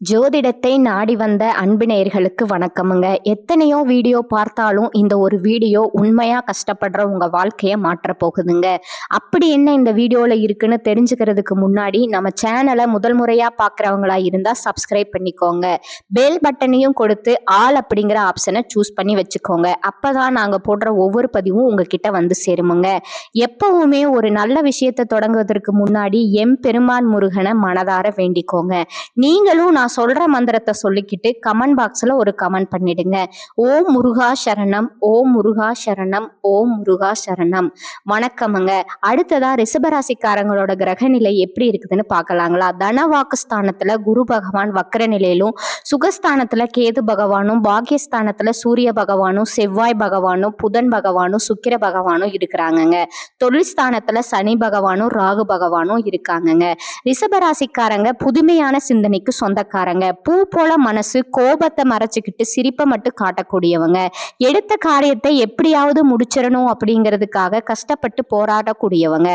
ஜோதிடத்தை நாடி வந்த அன்பு நேயர்களுக்கு வணக்கமுங்க. எத்தனையோ வீடியோ பார்த்தாலும் இந்த ஒரு வீடியோ உண்மையா கஷ்டப்படுற உங்க வாழ்க்கைய மாற்ற போகுதுங்க. அப்படி என்ன இந்த வீடியோல இருக்குன்னு தெரிஞ்சுக்கிறதுக்கு முன்னாடி நம்ம சேனலை முதல் முறையா பார்க்குறவங்களா இருந்தா சப்ஸ்கிரைப் பண்ணிக்கோங்க. பெல் பட்டனையும் கொடுத்து ஆல் அப்படிங்கிற ஆப்ஷனை சூஸ் பண்ணி வச்சுக்கோங்க. அப்பதான் நாங்க போடுற ஒவ்வொரு பதிவும் உங்ககிட்ட வந்து சேருமுங்க. எப்பவுமே ஒரு நல்ல விஷயத்தை தொடங்குவதற்கு முன்னாடி பெருமான் முருகனை மனதார வேண்டிக்கோங்க. நீங்களும் நான் சொல்ற மந்திரத்தை சொல்லிக்கிட்டு கமெண்ட் பாக்ஸ்ல ஒரு கமெண்ட் பண்ணிடுங்க. ஓம் முருகா சரணம், ஓம் முருகா சரணம், ஓம் முருகா சரணம். வணக்கமுங்க. அடுத்ததா ரிஷபராசிக்காரங்களோட கிரக நிலை எப்படி இருக்குதுன்னு பார்க்கலாங்களா? தனவாக்கு ஸ்தானத்துல குரு பகவான் வக்கர நிலையிலும், சுகஸ்தானத்துல கேது பகவானும், பாக்கியஸ்தானத்துல சூரிய பகவானும், செவ்வாய் பகவானும், புதன் பகவானும், சுக்கிர பகவானும் இருக்கிறாங்கங்க. தொழில் ஸ்தானத்துல சனி பகவானும், ராகு பகவானும் இருக்காங்கங்க. ரிஷபராசிக்காரங்க புதுமையான சிந்தனைக்கு சொந்தக்காரங்க. பூ போல மனசு, கோபத்தை மறைச்சுக்கிட்டு சிரிப்பை மட்டும் காட்டக்கூடியவங்க. எடுத்த காரியத்தை எப்படியாவது முடிச்சிடணும் அப்படிங்கிறதுக்காக கஷ்டப்பட்டு போராடக்கூடியவங்க.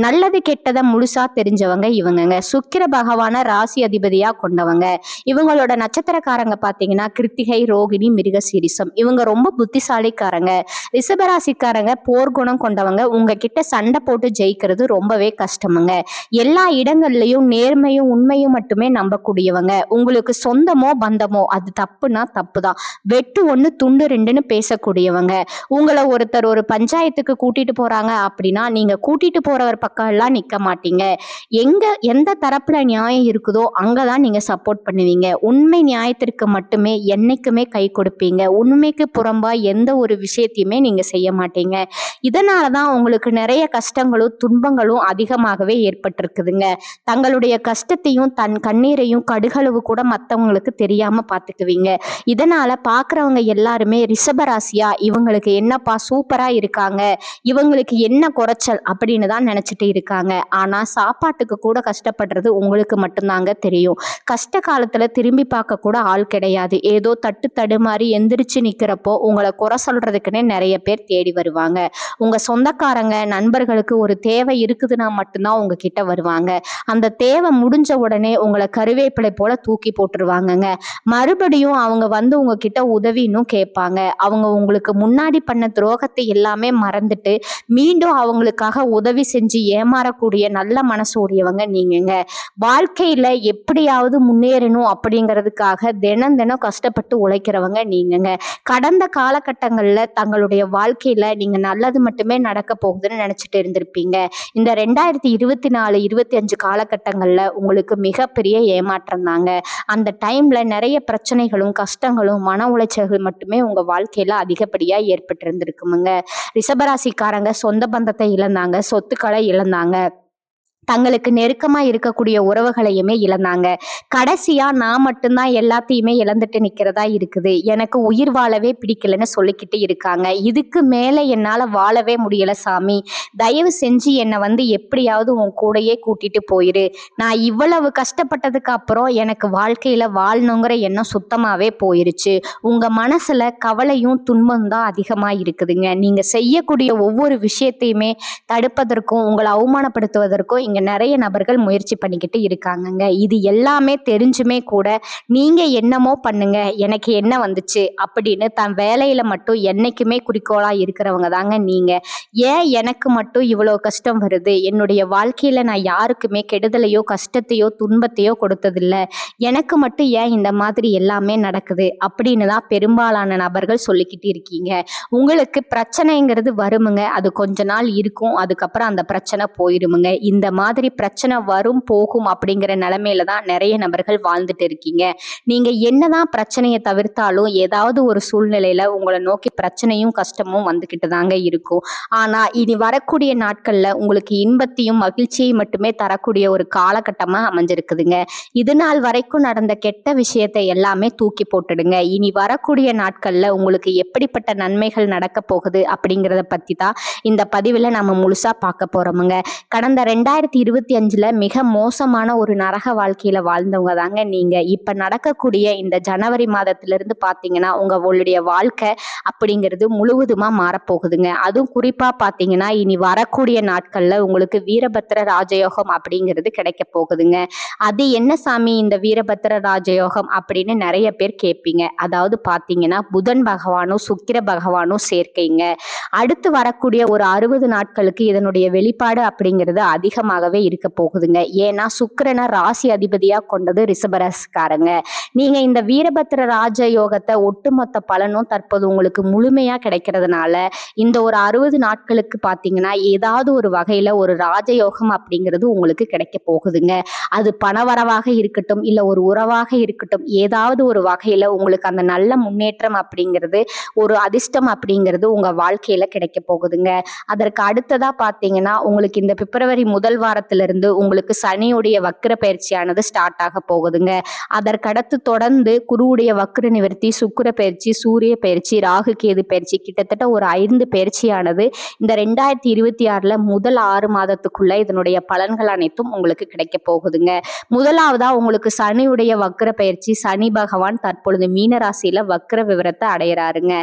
நல்லது கெட்டதை முழுசா தெரிஞ்சவங்க இவங்கங்க. சுக்கிர பகவான ராசி அதிபதியா கொண்டவங்க. இவங்களோட நட்சத்திரக்காரங்க பாத்தீங்கன்னா கிருத்திகை, ரோகிணி, மிருகசீரிசம். இவங்க ரொம்ப புத்திசாலிக்காரங்க. ரிஷபராசிக்காரங்க போர்க்குணம் கொண்டவங்க. உங்ககிட்ட சண்டை போட்டு ஜெயிக்கிறது ரொம்பவே கஷ்டமுங்க. எல்லா இடங்கள்லயும் நேர்மையும் உண்மையும் மட்டுமே நம்பக்கூடியவங்க. உங்களுக்கு சொந்தமோ பந்தமோ அது தப்புனா தப்புதான், வெட்டு ஒண்ணு துண்டு ரெண்டுன்னு பேசக்கூடியவங்க. உங்களை ஒருத்தர் ஒரு பஞ்சாயத்துக்கு கூட்டிட்டு போறாங்க அப்படின்னா நீங்க கூட்டிட்டு போறவர் பக்கம் எல்லாம் நிக்க மாட்டீங்க. எந்த தரப்புல நியாயம் இருக்குதோ அங்கதான் நீங்க சப்போர்ட் பண்ணுவீங்க. உண்மை நியாயத்திற்கு மட்டுமே என்னைக்குமே கை கொடுப்பீங்க. உண்மைக்கு புறம்பா எந்த ஒரு விஷயத்தையுமே நீங்க செய்ய மாட்டீங்க. இதனாலதான் உங்களுக்கு நிறைய கஷ்டங்களும் துன்பங்களும் அதிகமாகவே ஏற்பட்டிருக்குதுங்க. தங்களுடைய கஷ்டத்தையும் தன் கண்ணீரையும் கடுகளவு கூட மற்றவங்களுக்கு தெரியாம பார்த்துக்குவீங்க. இதனால பார்க்குறவங்க எல்லாருமே ரிஷபராசியா இவங்களுக்கு என்னப்பா சூப்பரா இருக்காங்க, இவங்களுக்கு என்ன குறைச்சல் அப்படின்னு தான் நினைச்சிட்டு இருக்காங்க. ஆனா சாப்பாட்டுக்கு கூட கஷ்டப்படுறது உங்களுக்கு மட்டும்தாங்க தெரியும். கஷ்ட காலத்துல திரும்பி பார்க்க கூட ஆள் கிடையாது. ஏதோ தட்டு தடுமாறி எந்திரிச்சு நிக்கிறப்போ உங்களை குறை சொல்றதுக்குன்னே நிறைய பேர் தேடி வருவாங்க. உங்க சொந்தக்காரங்க நண்பர்களுக்கு ஒரு தேவை இருக்குதுன்னா மட்டும்தான் உங்ககிட்ட வருவாங்க. அந்த தேவை முடிஞ்ச உடனே உங்களை கருவேப்பிலை போல தூக்கி போட்டுருவாங்கங்க. மறுபடியும் அவங்க வந்து உங்ககிட்ட உதவினும் கேட்பாங்க. அவங்க உங்களுக்கு முன்னாடி பண்ண துரோகத்தை எல்லாமே மறந்துட்டு மீண்டும் அவங்களுக்காக உதவி செஞ்சு ஏமாறக்கூடிய நல்ல மனசு உடையவங்க நீங்கங்க. வாழ்க்கையில எப்படியாவது முன்னேறணும் அப்படிங்கிறதுக்காக தினம் தினம் கஷ்டப்பட்டு உழைக்கிறவங்க நீங்கங்க. கடந்த காலகட்டங்கள்ல தங்களுடைய வாழ்க்கையில நீங்க நல்லது மட்டுமே நடக்க போகுதுன்னு நினைச்சிட்டு இருந்திருப்பீங்க. இந்த 2024, 25 காலகட்டங்கள்ல உங்களுக்கு மிகப்பெரிய ஏமாற்றம் தாங்க. அந்த டைம்ல நிறைய பிரச்சனைகளும் கஷ்டங்களும் மன உளைச்சல்கள் மட்டுமே உங்க வாழ்க்கையில அதிகப்படியா ஏற்பட்டு இருந்திருக்குமுங்க. ரிஷபராசிக்காரங்க சொந்த பந்தத்தை இழந்தாங்க, சொத்துக்களை இழந்தாங்க, தங்களுக்கு நெருக்கமா இருக்கக்கூடிய உறவுகளையுமே இழந்தாங்க. கடைசியா நான் மட்டும்தான் எல்லாத்தையுமே இழந்துட்டு நிக்கிறதா இருக்குது, எனக்கு உயிர் வாழவே பிடிக்கலன்னு சொல்லிக்கிட்டு இருக்காங்க. இதுக்கு மேல என்னால வாழவே முடியல சாமி, தயவு செஞ்சு என்னை வந்து எப்படியாவது உன் கூடையே கூட்டிட்டு போயிரு. நான் இவ்வளவு கஷ்டப்பட்டதுக்கு அப்புறம் எனக்கு வாழ்க்கையில வாழணுங்கிற எண்ணம் சுத்தமாவே போயிருச்சு. உங்க மனசுல கவலையும் துன்பம் தான் அதிகமா இருக்குதுங்க. நீங்க செய்யக்கூடிய ஒவ்வொரு விஷயத்தையுமே தடுப்பதற்கும் உங்களை அவமானப்படுத்துவதற்கும் இங்க நிறைய நபர்கள் முயற்சி பண்ணிக்கிட்டு இருக்காங்கங்க. இது எல்லாமே தெரிஞ்சுமே கூட நீங்க என்னமோ பண்ணுங்க, எனக்கு என்ன வந்துச்சு அப்படின்னு தன் வேலையில மட்டும் என்னைக்குமே குறிக்கோளா இருக்கிறவங்க தாங்க நீங்க. ஏன் எனக்கு மட்டும் இவ்வளவு கஷ்டம் வருது, என்னுடைய வாழ்க்கையில நான் யாருக்குமே கெடுதலையோ கஷ்டத்தையோ துன்பத்தையோ கொடுத்ததில்லை, எனக்கு மட்டும் ஏன் இந்த மாதிரி எல்லாமே நடக்குது அப்படின்னு தான் பெரும்பாலான நபர்கள் சொல்லிக்கிட்டு இருக்கீங்க. உங்களுக்கு பிரச்சனைங்கிறது வருமுங்க, அது கொஞ்ச நாள் இருக்கும், அதுக்கப்புறம் அந்த பிரச்சனை போயிருமுங்க. இந்த மாதிரி பிரச்சனை வரும் போகும் அப்படிங்கிற நிலைமையில தான் நிறைய நபர்கள் வாழ்ந்துட்டு இருக்கீங்க. நீங்க என்னதான் பிரச்சனையை தவிர்த்தாலும் ஏதாவது ஒரு சூழ்நிலையில உங்களை நோக்கி பிரச்சனையும் கஷ்டமும் வந்துகிட்டு தாங்க இருக்கும். ஆனா இனி வரக்கூடிய நாட்கள்ல உங்களுக்கு இன்பத்தையும் மகிழ்ச்சியையும் மட்டுமே தரக்கூடிய ஒரு காலகட்டமா அமைஞ்சிருக்குதுங்க. இது நாள் வரைக்கும் நடந்த கெட்ட விஷயத்தை எல்லாமே தூக்கி போட்டுடுங்க. இனி வரக்கூடிய நாட்கள்ல உங்களுக்கு எப்படிப்பட்ட நன்மைகள் நடக்க போகுது அப்படிங்கிறத பத்தி தான் இந்த பதிவுல நம்ம முழுசா பார்க்க போறோமுங்க. கடந்த 2025ல மிக மோசமான ஒரு நரக வாழ்க்கையில வாழ்ந்தவங்க தாங்க நீங்க. இப்ப நடக்கக்கூடிய இந்த ஜனவரி மாதத்திலிருந்து பாத்தீங்கன்னா உங்களுடைய வாழ்க்கை அப்படிங்கிறது முழுவதுமா மாறப்போகுதுங்க. அதுவும் குறிப்பா பாத்தீங்கன்னா இனி வரக்கூடிய நாட்கள்ல உங்களுக்கு வீரபத்திர ராஜயோகம் அப்படிங்கிறது கிடைக்க போகுதுங்க. அது என்ன சாமி இந்த வீரபத்திர ராஜயோகம் அப்படின்னு நிறைய பேர் கேட்பீங்க. அதாவது பாத்தீங்கன்னா புதன் பகவானும் சுக்கிர பகவானும் சேர்க்கைங்க. அடுத்து வரக்கூடிய ஒரு 60 நாட்களுக்கு இதனுடைய வெளிப்பாடு அப்படிங்கிறது அதிகமாகவே இருக்க போகுதுங்க. ஏன்னா சுக்கிரனை ராசி அதிபதியா கொண்டது ரிஷபராசிக்காரங்க. நீங்க இந்த வீரபத்திர ராஜ யோகத்தை ஒட்டுமொத்த பலனும் தற்போது உங்களுக்கு முழுமையா கிடைக்கிறதுனால இந்த ஒரு 60 நாட்களுக்கு பாத்தீங்கன்னா ஏதாவது ஒரு வகையில ஒரு ராஜயோகம் அப்படிங்கிறது உங்களுக்கு கிடைக்க போகுதுங்க. அது பணவரவாக இருக்கட்டும் இல்ல ஒரு உறவாக இருக்கட்டும், ஏதாவது ஒரு வகையில உங்களுக்கு அந்த நல்ல முன்னேற்றம் அப்படிங்கிறது ஒரு அதிர்ஷ்டம் அப்படிங்கிறது உங்க வாழ்க்கையில கிடைக்க போகுதுங்க. அதற்கு அடுத்ததா பாத்தீங்கன்னா உங்களுக்கு இந்த பிப்ரவரி முதல் வாரத்திலிருந்து உங்களுக்கு சனியுடைய வக்ர பயிற்சியானது ஸ்டார்ட் ஆக போகுதுங்க. அதற்கடுத்து தொடர்ந்து குருவுடைய வக்ர நிவர்த்தி, சுக்கிர பயிற்சி, சூரிய பயிற்சி, ராகு கேது பயிற்சி, கிட்டத்தட்ட ஒரு 5 பயிற்சியானது இந்த 2026ல முதல் 6 மாதத்துக்குள்ள இதனுடைய பலன்கள் அனைத்தும் உங்களுக்கு கிடைக்க போகுதுங்க. முதலாவதா உங்களுக்கு சனியுடைய வக்ர பயிற்சி, சனி பகவான் தற்பொழுது மீன ராசியில வக்ர விவரத்தை அடையிறாருங்க.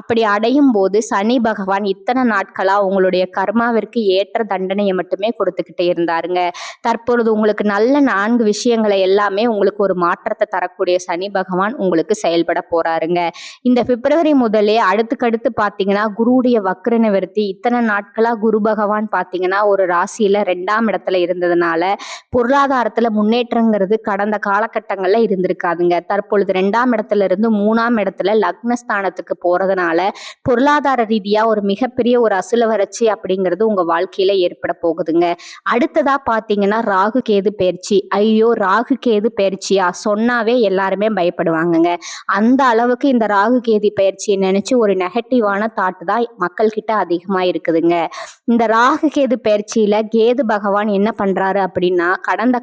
அப்படி அடையும் போது சனி பகவான் இத்தனை நாட்களா உங்களுடைய கர்மாவிற்கு ஏற்ற தண்டனையை மட்டுமே கொடுத்துக்கிட்டே இருந்தாருங்க. தற்பொழுது உங்களுக்கு நல்ல 4 விஷயங்களை எல்லாமே உங்களுக்கு ஒரு மாற்றத்தை தரக்கூடிய சனி பகவான் உங்களுக்கு செயல்பட போறாருங்க. இந்த பிப்ரவரி முதலே அடுத்துக்கடுத்து பாத்தீங்கன்னா குருவுடைய வக்ர நிவர்த்தி, இத்தனை நாட்களா குரு பகவான் பாத்தீங்கன்னா ஒரு ராசியில 2ஆம் இடத்துல இருந்ததுனால பொருளாதாரத்துல முன்னேற்றங்கிறது கடந்த காலகட்டங்கள்ல இருந்திருக்காதுங்க. தற்பொழுது 2ஆம் இடத்துல இருந்து 3ஆம் இடத்துல லக்னஸ்தானத்துக்கு போறதுனால பொருளாதார ரீதியா ஒரு மிகப்பெரிய ஒரு அசுல வறட்சி அப்படிங்கிறது உங்க வாழ்க்கையில ஏற்பட போகுதுங்க. அடுத்ததா பாத்தீங்கன்னா ராகு கேது பயிற்சி. ஐயோ ராகு கேது பயிற்சியா சொன்னாவே எல்லாருமே பயப்படுவாங்கங்க. அந்த அளவுக்கு இந்த ராகு கேது பயிற்சியை நினைச்சு ஒரு நெகட்டிவான தாட் தான் மக்கள் கிட்ட அதிகமா இருக்குதுங்க. இந்த ராகு கேது பயிற்சியில கேது பகவான் என்ன பண்றாரு அப்படின்னா கடந்த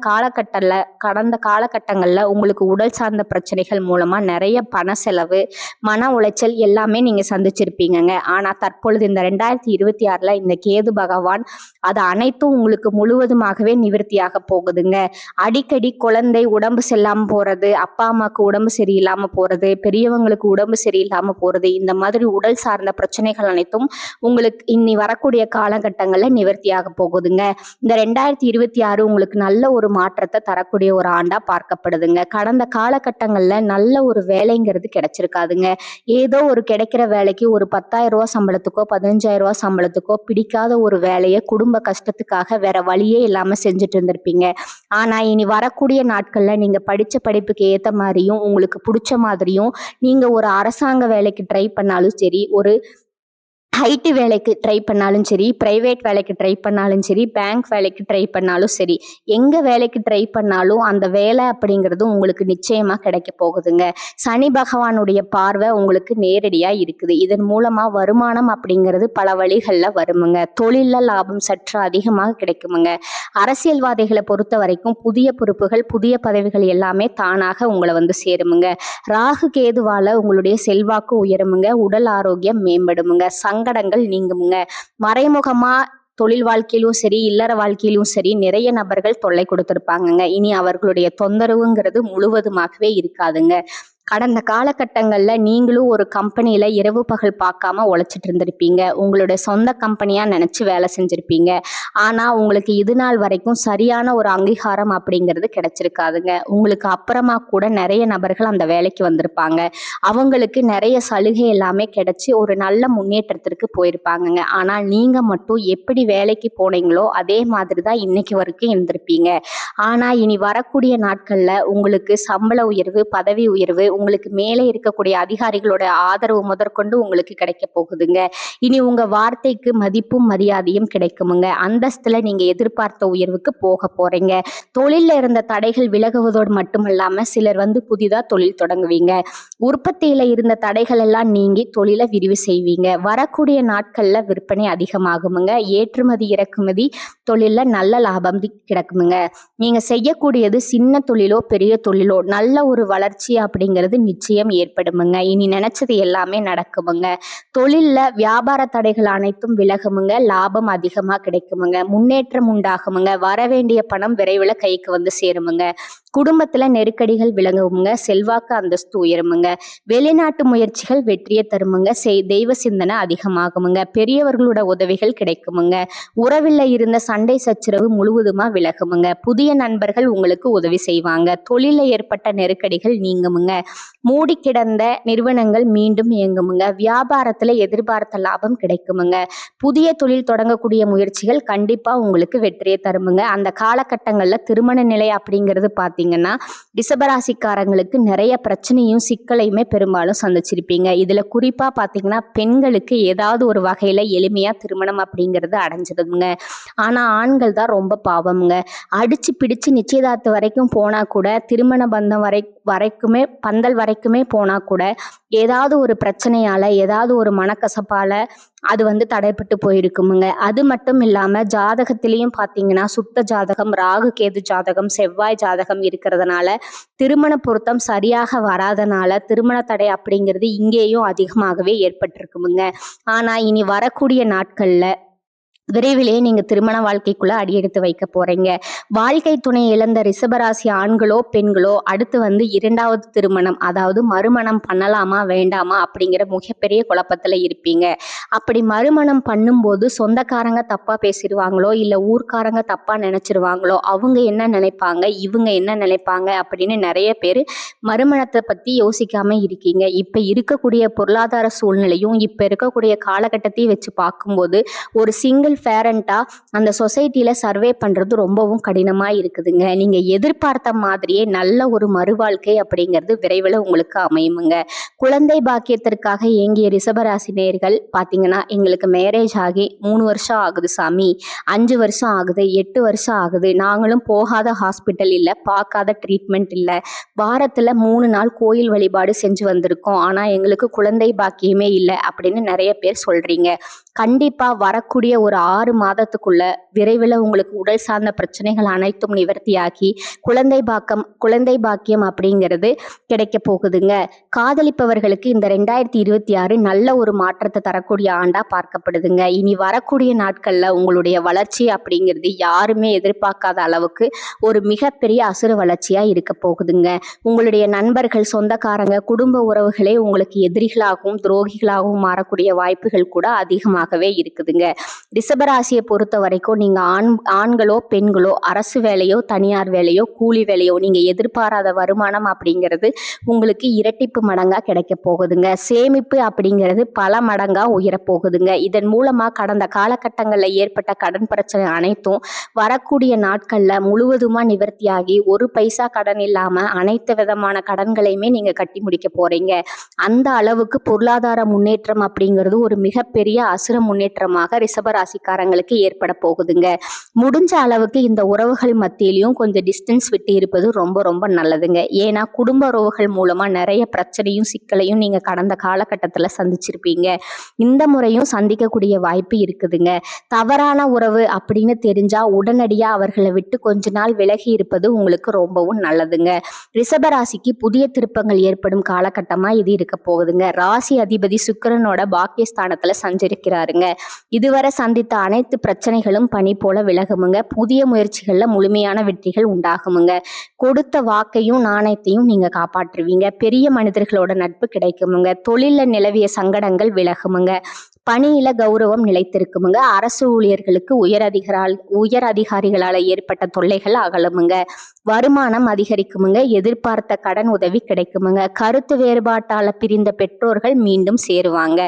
காலகட்டங்கள்ல உங்களுக்கு உடல் சார்ந்த பிரச்சனைகள் மூலமா நிறைய பண செலவு, மன உளைச்சல் எல்லாமே நீங்க சந்திச்சிருப்பீங்கங்க. ஆனா தற்பொழுது இந்த 2026ல இந்த கேது பகவான் அது அனைத்தும் உங்களுக்கு முழுவதுமாகவே நிவர்த்தியாக போகுதுங்க. அடிக்கடி குழந்தை உடம்பு சரியில்லாம போறது, அப்பா அம்மாவுக்கு உடம்பு சரியில்லாம போறது, பெரியவங்களுக்கு உடம்பு சரியில்லாம போறது, இந்த மாதிரி உடல் சார்ந்த பிரச்சனைகள் அனைத்தும் உங்களுக்கு இனி வரக்கூடிய காலகட்டங்கள்ல நிவர்த்தியாக போகுதுங்க. இந்த 2026 உங்களுக்கு நல்ல ஒரு மாற்றத்தை தரக்கூடிய ஒரு ஆண்டா பார்க்கப்படுதுங்க. கடந்த காலகட்டங்கள்ல நல்ல ஒரு வேலைங்கிறது கிடைச்சிருக்காதுங்க. ஏதோ ஒரு கிடைக்கிற வேலைக்கு ஒரு 10,000 ரூபாய் சம்பளத்துக்கோ 15,000 ரூபாய் சம்பளத்துக்கோ பிடிக்காத ஒரு வேலையை குடும்ப கஷ்டத்துக்காக வேற வழியே இல்லாம செஞ்சுட்டு இருந்திருப்பீங்க. ஆனா இனி வரக்கூடிய நாட்கள்ல நீங்க படிச்ச படிப்புக்கு ஏத்த மாதிரியும் உங்களுக்கு பிடிச்ச மாதிரியும் நீங்க ஒரு அரசாங்க வேலைக்கு ட்ரை பண்ணாலும் சரி, ஒரு ஐடி வேலைக்கு ட்ரை பண்ணாலும் சரி, பிரைவேட் வேலைக்கு ட்ரை பண்ணாலும் சரி, பேங்க் வேலைக்கு ட்ரை பண்ணாலும் சரி, எங்க வேலைக்கு ட்ரை பண்ணாலும் அந்த வேலை அப்படிங்கிறது உங்களுக்கு நிச்சயமா கிடைக்க போகுதுங்க. சனி பகவானுடைய பார்வை உங்களுக்கு நேரடியா இருக்குது. இதன் மூலமா வருமானம் அப்படிங்கிறது பல வழிகள்ல வருமுங்க. தொழில்ல லாபம் சற்று அதிகமாக கிடைக்குமுங்க. அரசியல்வாதிகளை பொறுத்த வரைக்கும் புதிய பொறுப்புகள், புதிய பதவிகள் எல்லாமே தானாக உங்களை வந்து சேருமுங்க. ராகு கேதுவால உங்களுடைய செல்வாக்கு உயருமுங்க. உடல் ஆரோக்கியம் மேம்படுமுங்க. சங்கடங்கள் நீங்குமுங்க. மறைமுகமா தொழில் வாழ்க்கையிலும் சரி, இல்லற வாழ்க்கையிலும் சரி நிறைய நபர்கள் தொல்லை கொடுத்திருப்பாங்கங்க. இனி அவர்களுடைய தொந்தரவுங்கிறது முழுவதுமாகவே இருக்காதுங்க. கடந்த காலகட்டங்கள்ல நீங்களும் ஒரு கம்பெனியில இரவு பகல் பார்க்காம உழைச்சிட்டு இருந்திருப்பீங்க. உங்களுடைய சொந்த கம்பெனியா நினைச்சு வேலை செஞ்சிருப்பீங்க. ஆனா உங்களுக்கு இது நாள் வரைக்கும் சரியான ஒரு அங்கீகாரம் அப்படிங்கிறது கிடைச்சிருக்காதுங்க. உங்களுக்கு அப்புறமா கூட நிறைய நபர்கள் அந்த வேலைக்கு வந்திருப்பாங்க. அவங்களுக்கு நிறைய சலுகை எல்லாமே கிடைச்சி ஒரு நல்ல முன்னேற்றத்திற்கு போயிருப்பாங்கங்க. ஆனா நீங்க மட்டும் எப்படி வேலைக்கு போனீங்களோ அதே மாதிரி தான் இன்னைக்கு வரைக்கும் இருந்திருப்பீங்க. ஆனா இனி வரக்கூடிய நாட்கள்ல உங்களுக்கு சம்பள உயர்வு, பதவி உயர்வு, உங்களுக்கு மேலே இருக்கக்கூடிய அதிகாரிகளோட ஆதரவு முதற்கொண்டு உங்களுக்கு கிடைக்க போகுதுங்க. இனி உங்க வார்த்தைக்கு மதிப்பும் மரியாதையும் கிடைக்குமுங்க. அந்தஸ்துல நீங்க எதிர்பார்த்த உயர்வுக்கு போக போறீங்க. தொழில்ல இருந்த தடைகள் விலகுவதோடு மட்டுமல்லாம சிலர் வந்து புதிதா தொழில் தொடங்குவீங்க. உற்பத்தியில இருந்த தடைகள் எல்லாம் நீங்கி தொழிலை விரிவு செய்வீங்க. வரக்கூடிய நாட்கள்ல விற்பனை அதிகமாகுமுங்க. ஏற்றுமதி இறக்குமதி தொழில்ல நல்ல லாபம் கிடக்குமுங்க. நீங்க செய்யக்கூடியது சின்ன தொழிலோ பெரிய தொழிலோ நல்ல ஒரு வளர்ச்சி அப்படிங்கிறது அப்படிங்கிறது நிச்சயம் ஏற்படுமுங்க. இனி நினைச்சது எல்லாமே நடக்குமுங்க. தொழில்ல வியாபார தடைகள் அனைத்தும் விலகுமுங்க. லாபம் அதிகமா கிடைக்குமுங்க. முன்னேற்றம் உண்டாகுமுங்க. வர வேண்டிய பணம் விரைவில் கைக்கு வந்து சேருமுங்க. குடும்பத்துல நெருக்கடிகள் விலகுமுங்க. செல்வாக்கு அந்தஸ்து உயருமுங்க. வெளிநாட்டு முயற்சிகள் வெற்றியை தருமுங்க. தெய்வ சிந்தனை அதிகமாகுமுங்க. பெரியவர்களோட உதவிகள் கிடைக்குமுங்க. உறவில் இருந்த சண்டை சச்சரவு முழுவதுமா விலகுமுங்க. புதிய நண்பர்கள் உங்களுக்கு உதவி செய்வாங்க. தொழில ஏற்பட்ட நெருக்கடிகள் நீங்குமுங்க. மூடி கிடந்த நிறுவனங்கள் மீண்டும் இயங்குமுங்க. வியாபாரத்துல எதிர்பார்த்த லாபம் கிடைக்குமுங்க. புதிய தொழில் தொடங்கக்கூடிய முயற்சிகள் கண்டிப்பா உங்களுக்கு வெற்றியை தருமுங்க. அந்த காலகட்டங்கள்ல திருமண நிலை அப்படிங்கிறது பாத்தீங்கன்னா ரிஷபராசிக்காரங்களுக்கு நிறைய பிரச்சனையும் சிக்கலையுமே பெரும்பாலும் சந்திச்சிருப்பீங்க. இதுல குறிப்பா பாத்தீங்கன்னா பெண்களுக்கு ஏதாவது ஒரு வகையில எளிமையா திருமணம் அப்படிங்கிறது அடைஞ்சிடுதுங்க. ஆனா ஆண்கள் தான் ரொம்ப பாவம்ங்க. அடிச்சு பிடிச்சு நிச்சயதார்த்தம் வரைக்கும் போனா கூட திருமண பந்தம் வரைக்குமே பந்தல் வரைக்குமே போனா கூட ஏதாவது ஒரு பிரச்சனையால ஏதாவது ஒரு மனக்கசப்பால அது தடைப்பட்டு போயிருக்குமுங்க. அது மட்டும் இல்லாம ஜாதகத்திலையும் பாத்தீங்கன்னா சுத்த ஜாதகம், ராகு கேது ஜாதகம், செவ்வாய் ஜாதகம் இருக்கிறதுனால திருமண பொருத்தம் சரியாக வராதனால திருமண தடை அப்படிங்கிறது இங்கேயும் அதிகமாகவே ஏற்பட்டிருக்குமுங்க. ஆனா இனி வரக்கூடிய நாட்கள்ல விரைவிலேயே நீங்க திருமண வாழ்க்கைக்குள்ள அடியெடுத்து வைக்க போறீங்க. வாழ்க்கை துணை இழந்த ரிஷபராசி ஆண்களோ பெண்களோ அடுத்து இரண்டாவது திருமணம், அதாவது மறுமணம் பண்ணலாமா வேண்டாமா அப்படிங்கிற மிகப்பெரிய குழப்பத்துல இருப்பீங்க. அப்படி மறுமணம் பண்ணும்போது சொந்தக்காரங்க தப்பா பேசிடுவாங்களோ இல்ல ஊர்க்காரங்க தப்பா நினைச்சிருவாங்களோ, அவங்க என்ன நினைப்பாங்க இவங்க என்ன நினைப்பாங்க அப்படின்னு நிறைய பேர் மறுமணத்தை பத்தி யோசிக்காம இருக்கீங்க. இப்ப இருக்கக்கூடிய பொருளாதார சூழ்நிலையும் இப்ப இருக்கக்கூடிய காலகட்டத்தையும் வச்சு பார்க்கும்போது ஒரு சிங்கிள் பேரண்டா அந்த சொசைட்டில சர்வே பண்றது ரொம்பவும் கடினமா இருக்குதுங்க. நீங்க எதிர்பார்த்த மாதிரியே நல்ல ஒரு மறுவாழ்க்கை அப்படிங்கிறது விரைவில் உங்களுக்கு அமையுமுங்க. குழந்தை பாக்கியத்திற்காக ஏங்கிய ரிஷபராசி நேயர்கள் பாத்தீங்கன்னா எங்களுக்கு மேரேஜ் ஆகி 3 வருஷம் ஆகுது சாமி, 5 வருஷம் ஆகுது, 8 வருஷம் ஆகுது, நாங்களும் போகாத ஹாஸ்பிட்டல் இல்லை, பார்க்காத ட்ரீட்மெண்ட் இல்லை, வாரத்துல 3 நாள் கோயில் வழிபாடு செஞ்சு வந்திருக்கோம், ஆனா எங்களுக்கு குழந்தை பாக்கியமே இல்லை அப்படின்னு நிறைய பேர் சொல்றீங்க. கண்டிப்பா வரக்கூடிய ஒரு 6 மாதத்துக்குள்ள விரைவில் உங்களுக்கு உடல் சார்ந்த பிரச்சனைகள் அனைத்தும் நிவர்த்தியாகி குழந்தை பாக்கியம் அப்படிங்கிறது கிடைக்க போகுதுங்க. காதலிப்பவர்களுக்கு இந்த 2026 நல்ல ஒரு மாற்றத்தை தரக்கூடிய ஆண்டா பார்க்கப்படுதுங்க. இனி வரக்கூடிய நாட்கள்ல உங்களுடைய வளர்ச்சி அப்படிங்கிறது யாருமே எதிர்பார்க்காத அளவுக்கு ஒரு மிகப்பெரிய அசுர வளர்ச்சியா இருக்க போகுதுங்க. உங்களுடைய நண்பர்கள், சொந்தக்காரங்க, குடும்ப உறவுகளே உங்களுக்கு எதிரிகளாகவும் துரோகிகளாகவும் மாறக்கூடிய வாய்ப்புகள் கூட அதிகமாகவே இருக்குதுங்க. ரிஷபராசியை பொறுத்த வரைக்கும் நீங்க ஆண்களோ பெண்களோ அரசு வேலையோ தனியார் வேலையோ கூலி வேலையோ நீங்க எதிர்பாராத வருமானம் அப்படிங்கிறது உங்களுக்கு இரட்டிப்பு மடங்கா கிடைக்க போகுதுங்க. சேமிப்பு அப்படிங்கிறது பல மடங்கா உயரப்போகுதுங்க. இதன் மூலமா கடந்த காலகட்டங்களில் ஏற்பட்ட கடன் பிரச்சனை அனைத்தும் வரக்கூடிய நாட்கள்ல முழுவதுமா நிவர்த்தியாகி ஒரு பைசா கடன் இல்லாம அனைத்து விதமான கடன்களையுமே நீங்க கட்டி முடிக்க போறீங்க. அந்த அளவுக்கு பொருளாதார முன்னேற்றம் அப்படிங்கிறது ஒரு மிகப்பெரிய அசுர முன்னேற்றமாக ரிஷபராசிக்காரங்களுக்கு ஏற்பட போகுதுங்க. முடிஞ்ச அளவுக்கு இந்த உறவுகள் மத்தியிலையும் கொஞ்சம் டிஸ்டன்ஸ் விட்டு இருப்பது ரொம்ப ரொம்ப நல்லதுங்க. ஏன்னா குடும்ப உறவுகள் மூலமா நிறைய பிரச்சனையும் சிக்கலையும் நீங்க கடந்த காலகட்டத்தில் சந்திச்சிருப்பீங்க. இந்த முறையும் சந்திக்கக்கூடிய வாய்ப்பு இருக்குதுங்க. தவறான உறவு அப்படின்னு தெரிஞ்சா உடனடியா அவர்களை விட்டு கொஞ்ச நாள் விலகி இருப்பது உங்களுக்கு ரொம்பவும் நல்லதுங்க. ரிஷபராசிக்கு புதிய திருப்பங்கள் ஏற்படும் காலகட்டமா இது இருக்க போகுதுங்க. ராசி அதிபதி சுக்கிரனோட பாக்கியஸ்தானத்துல சஞ்சரிக்கிறாருங்க. இதுவரை சந்தித்த அனைத்து பிரச்சனைகளும் பனி போல விலகுமுங்க. புதிய முயற்சிகள்ல முழுமையான வெற்றிகள் உண்டாகுமுங்க. கொடுத்த வாக்கையும் நாணயத்தையும் நீங்க காப்பாற்றுவீங்க. பெரிய மனிதர்களோட நட்பு கிடைக்குமுங்க. தொழில நிலவிய சங்கடங்கள் விலகுமுங்க. பணியில கௌரவம் நிலைத்திருக்குமுங்க. அரசு ஊழியர்களுக்கு உயர் அதிகாரிகளால ஏற்பட்ட தொல்லைகள் அகலுமுங்க. வருமானம் அதிகரிக்குமுங்க. எதிர்பார்த்த கடன் உதவி கிடைக்குமுங்க. கருத்து வேறுபாட்டால பிரிந்த பெற்றோர்கள் மீண்டும் சேருவாங்க.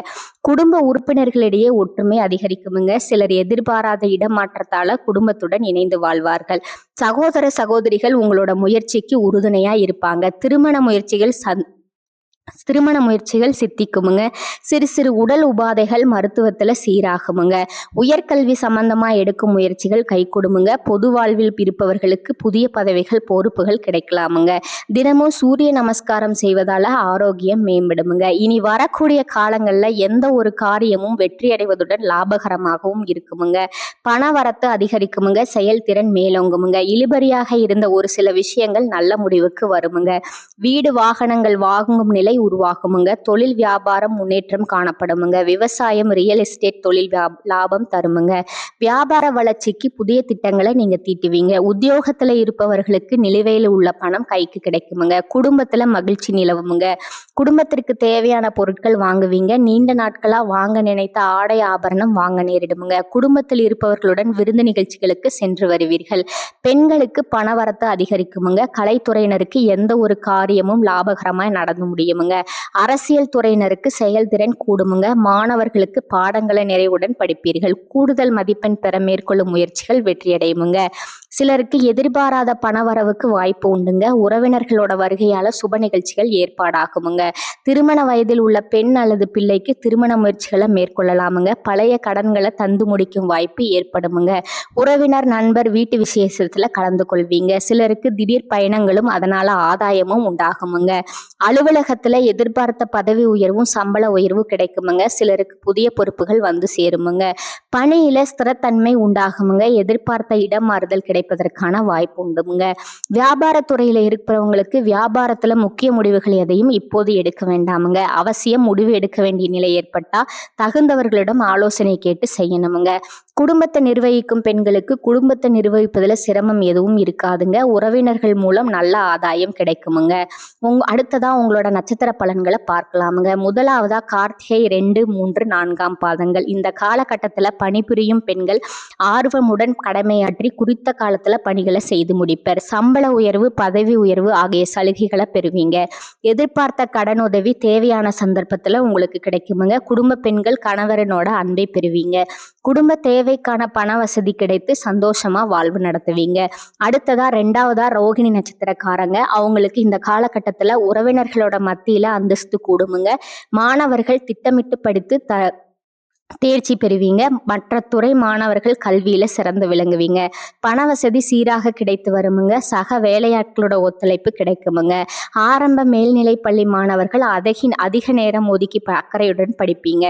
குடும்ப உறுப்பினர்களிடையே ஒற்றுமை அதிகரிக்குமுங்க. சிலர் எதிர்பாராத இடமாற்றத்தால குடும்பத்துடன் இணைந்து வாழ்வார்கள். சகோதர சகோதரிகள் உங்களோட முயற்சிக்கு உறுதுணையா இருப்பாங்க. திருமண முயற்சிகள் திருமண முயற்சிகள் சித்திக்குமுங்க. சிறு சிறு உடல் உபாதைகள் மருத்துவத்துல சீராகுமுங்க. உயர்கல்வி சம்பந்தமா எடுக்கும் முயற்சிகள் கைகூடுமுங்க. பொது வாழ்வில் இருப்பவர்களுக்கு புதிய பதவிகள் பொறுப்புகள் கிடைக்கலாமுங்க. தினமும் சூரிய நமஸ்காரம் செய்வதால ஆரோக்கியம் மேம்படுமுங்க. இனி வரக்கூடிய காலங்கள்ல எந்த ஒரு காரியமும் வெற்றியடைவதுடன் லாபகரமாகவும் இருக்குமுங்க. பண வரத்து அதிகரிக்குமுங்க. செயல்திறன் மேலோங்குமுங்க. இழுபறியாக இருந்த ஒரு சில விஷயங்கள் நல்ல முடிவுக்கு வருமுங்க. வீடு வாகனங்கள் வாங்கும் நிலை உருவாகுமுங்க. தொழில் வியாபாரம் முன்னேற்றம் காணப்படுமுங்க. விவசாயம் ரியல் எஸ்டேட் தொழில் லாபம் தருமுங்க. வியாபார வளர்ச்சிக்கு புதிய திட்டங்களை நீங்க தீட்டுவீங்க. உத்தியோகத்துல இருப்பவர்களுக்கு நிலுவையில் உள்ள பணம் கைக்கு கிடைக்குமுங்க. குடும்பத்துல மகிழ்ச்சி நிலவுமுங்க. குடும்பத்திற்கு தேவையான பொருட்கள் வாங்குவீங்க. நீண்ட நாட்களா வாங்க நினைத்த ஆடை ஆபரணம் வாங்க நேரிடுமுங்க. குடும்பத்தில் இருப்பவர்களுடன் விருந்து நிகழ்ச்சிகளுக்கு சென்று வருவீர்கள். பெண்களுக்கு பணவரத்து அதிகரிக்குமுங்க. கலைத்துறையினருக்கு எந்த ஒரு காரியமும் லாபகரமாய் நடந்து முடியுமுங்க. அரசியல் துறையினருக்கு செயல்திறன் கூடுமுங்க. மாணவர்களுக்கு பாடங்களை நிறைவுடன் படிப்பீர்கள். கூடுதல் மதிப்பெண் பெற மேற்கொள்ளும் முயற்சிகள் வெற்றியடையுமுங்க. சிலருக்கு எதிர்பாராத பணவரவுக்கு வாய்ப்பு உண்டுங்க. உறவினர்களோட வருகையால சுப நிகழ்ச்சிகள் ஏற்பாடாகுமுங்க. திருமண வயதில் உள்ள பெண் அல்லது பிள்ளைக்கு திருமண முயற்சிகளை மேற்கொள்ளலாமுங்க. பழைய கடன்களை தந்து முடிக்கும் வாய்ப்பு ஏற்படுமுங்க. உறவினர் நண்பர் வீட்டு விசேஷத்துல கலந்து கொள்வீங்க. சிலருக்கு திடீர் பயணங்களும் அதனால ஆதாயமும் உண்டாகுமுங்க. அலுவலகத்துல எதிர்பார்த்த பதவி உயர்வும் சம்பள உயர்வும் கிடைக்குமுங்க. சிலருக்கு புதிய பொறுப்புகள் வந்து சேருமுங்க. பணியில ஸ்திரத்தன்மை உண்டாகுமுங்க. எதிர்பார்த்த இடம் மாறுதல் கிடைப்பதற்கான வாய்ப்பு உண்டுமுங்க. வியாபாரத்துறையில இருக்கிறவங்களுக்கு வியாபாரத்துல முக்கிய முடிவுகள் எதையும் இப்போது எடுக்க வேண்டாமுங்க. அவசியம் முடிவு எடுக்க வேண்டிய நிலை ஏற்பட்டா தகுந்தவர்களிடம் ஆலோசனை கேட்டு செய்யணுமுங்க. குடும்பத்தை நிர்வகிக்கும் பெண்களுக்கு குடும்பத்தை நிர்வகிப்பதில் சிரமம் எதுவும் இருக்காதுங்க. உறவினர்கள் மூலம் நல்ல ஆதாயம் கிடைக்குமுங்க. அடுத்ததா உங்களோட நட்சத்திர பலன்களை பார்க்கலாமுங்க. முதலாவதா கார்த்திகை 2, 3, 4 பாதங்கள். இந்த காலகட்டத்துல பணிபுரியும் பெண்கள் ஆர்வமுடன் கடமையாற்றி குறித்த காலத்துல பணிகளை செய்து முடிப்பர். சம்பள உயர்வு பதவி உயர்வு ஆகிய சலுகைகளை பெறுவீங்க. எதிர்பார்த்த கடன் உதவி தேவையான சந்தர்ப்பத்துல உங்களுக்கு கிடைக்குமுங்க. குடும்ப பெண்கள் கணவரனோட அன்பை பெறுவீங்க. குடும்ப தேவைக்கான பண வசதி கிடைத்து சந்தோஷமா வாழ்வு நடத்துவீங்க. அடுத்ததா 2வதா ரோகிணி நட்சத்திரக்காரங்க. அவங்களுக்கு இந்த காலகட்டத்துல உறவினர்களோட மத்தியில அந்தஸ்து கூடுமுங்க. மாணவர்கள் திட்டமிட்டு படித்து தேர்ச்சி பெறுவீங்க. மற்ற துறை மாணவர்கள் கல்வியில சிறந்து விளங்குவீங்க. பண வசதி சீராக கிடைத்து வருமுங்க. சக வேலையாட்களோட ஒத்துழைப்பு கிடைக்குமுங்க. ஆரம்ப மேல்நிலை பள்ளி மாணவர்கள் அதிக நேரம் ஒதுக்கி அக்கறையுடன் படிப்பீங்க.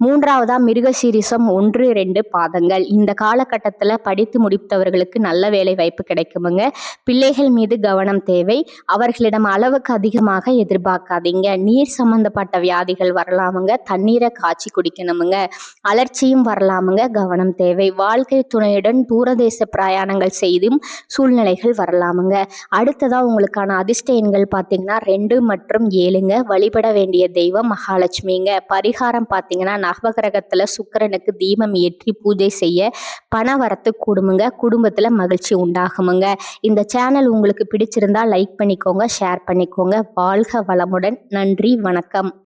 3வதா மிருகசீரிசம் 1, 2 பாதங்கள். இந்த காலகட்டத்துல படித்து முடித்தவர்களுக்கு நல்ல வேலை வாய்ப்பு கிடைக்குமுங்க. பிள்ளைகள் மீது கவனம் தேவை. அவர்களிடம் அளவுக்கு அதிகமாக எதிர்பார்க்காதீங்க. நீர் சம்பந்தப்பட்ட வியாதிகள் வரலாமுங்க. தண்ணீரை காய்ச்சி குடிக்கணுமுங்க. அலர்ச்சியும் வரலாமுங்க. கவனம் தேவை. வாழ்க்கை துணையுடன் தூரதேச பிரயாணங்கள் செய்தும் சூழ்நிலைகள் வரலாமுங்க. அடுத்ததா உங்களுக்கான அதிர்ஷ்ட எண்கள் பார்த்தீங்கன்னா 2 மற்றும் 7ங்க. வழிபட வேண்டிய தெய்வம் மகாலட்சுமிங்க. பரிகாரம் பார்த்தீங்கன்னா நவகிரகத்துல சுக்கிரனுக்கு தீபம் ஏற்றி பூஜை செய்ய பண வரத்து கூடுமுங்க. குடும்பத்துல மகிழ்ச்சி உண்டாகுமுங்க. இந்த சேனல் உங்களுக்கு பிடிச்சிருந்தா லைக் பண்ணிக்கோங்க, ஷேர் பண்ணிக்கோங்க. வாழ்க வளமுடன். நன்றி, வணக்கம்.